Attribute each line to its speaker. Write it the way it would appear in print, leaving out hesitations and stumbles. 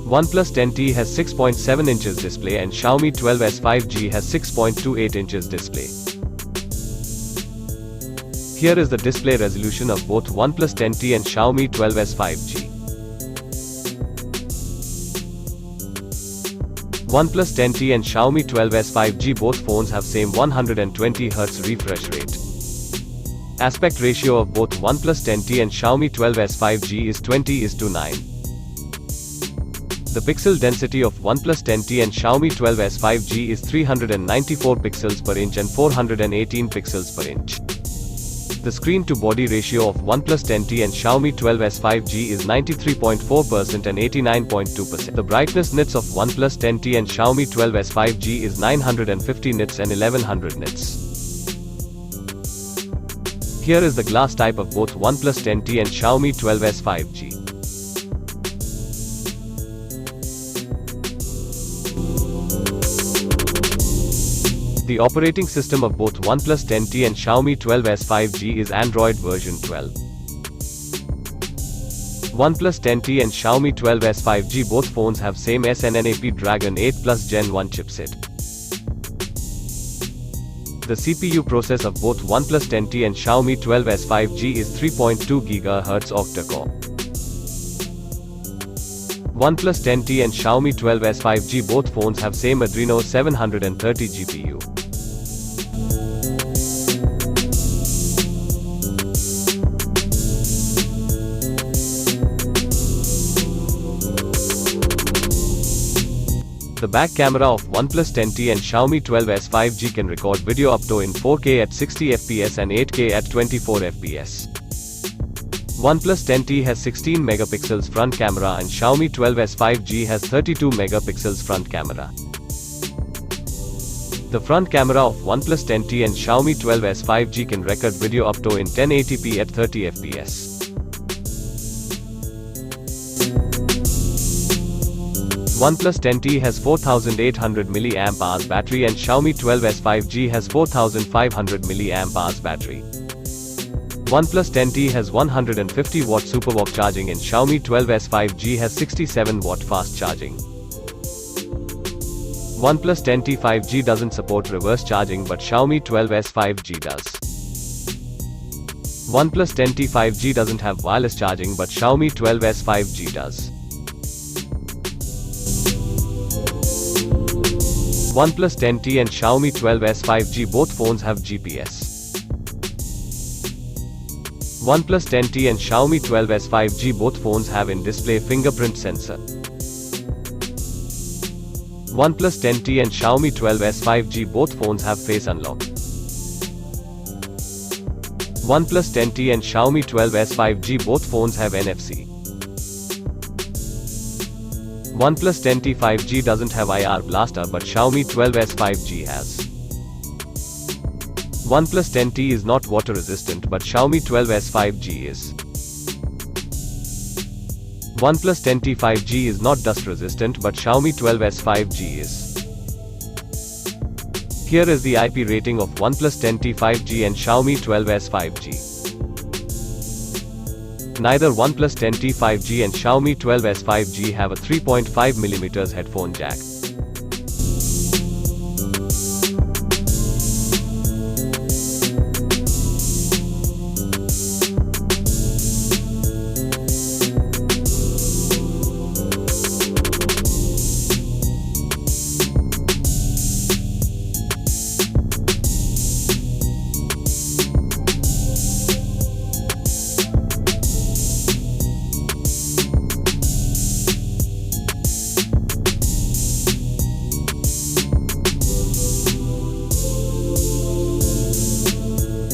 Speaker 1: OnePlus 10T has 6.7 inches display and Xiaomi 12s 5G has 6.28 inches display. Here is the display resolution of both OnePlus 10T and Xiaomi 12s 5G. OnePlus 10T and Xiaomi 12s 5G both phones have same 120Hz refresh rate. Aspect ratio of both OnePlus 10T and Xiaomi 12s 5G is 20:9. The pixel density of OnePlus 10T and Xiaomi 12s 5G is 394 pixels per inch and 418 pixels per inch. The screen-to-body ratio of OnePlus 10T and Xiaomi 12s 5G is 93.4% and 89.2%. The brightness nits of OnePlus 10T and Xiaomi 12s 5G is 950 nits and 1100 nits. Here is the glass type of both OnePlus 10T and Xiaomi 12s 5G. The operating system of both OnePlus 10T and Xiaomi 12s 5G is Android version 12. OnePlus 10T and Xiaomi 12s 5G both phones have same Snapdragon 8 Plus Gen 1 chipset. The CPU process of both OnePlus 10T and Xiaomi 12s 5G is 3.2 GHz octa-core. OnePlus 10T and Xiaomi 12s 5G both phones have same Adreno 730 GPU. The back camera of OnePlus 10T and Xiaomi 12s 5G can record video up to in 4K at 60 fps and 8K at 24 fps. OnePlus 10T has 16 megapixels front camera and Xiaomi 12s 5G has 32 megapixels front camera. The front camera of OnePlus 10T and Xiaomi 12s 5G can record video up to in 1080p at 30 fps. OnePlus 10T has 4800 mAh battery and Xiaomi 12s 5G has 4500 mAh battery. OnePlus 10T has 150 watt SuperVOOC charging and Xiaomi 12s 5G has 67 watt fast charging. OnePlus 10T 5G doesn't support reverse charging but Xiaomi 12s 5G does. OnePlus 10T 5G doesn't have wireless charging but Xiaomi 12s 5G does. OnePlus 10T and Xiaomi 12s 5G both phones have GPS. OnePlus 10T and Xiaomi 12s 5G both phones have in-display fingerprint sensor. OnePlus 10T and Xiaomi 12s 5G both phones have face unlock. OnePlus 10T and Xiaomi 12s 5G both phones have NFC. OnePlus 10T 5G doesn't have IR blaster but Xiaomi 12s 5G has. OnePlus 10T is not water resistant but Xiaomi 12s 5G is. OnePlus 10T 5G is not dust resistant but Xiaomi 12s 5G is. Here is the IP rating of OnePlus 10T 5G and Xiaomi 12s 5G. Neither OnePlus 10T 5G and Xiaomi 12s 5G have a 3.5mm headphone jack.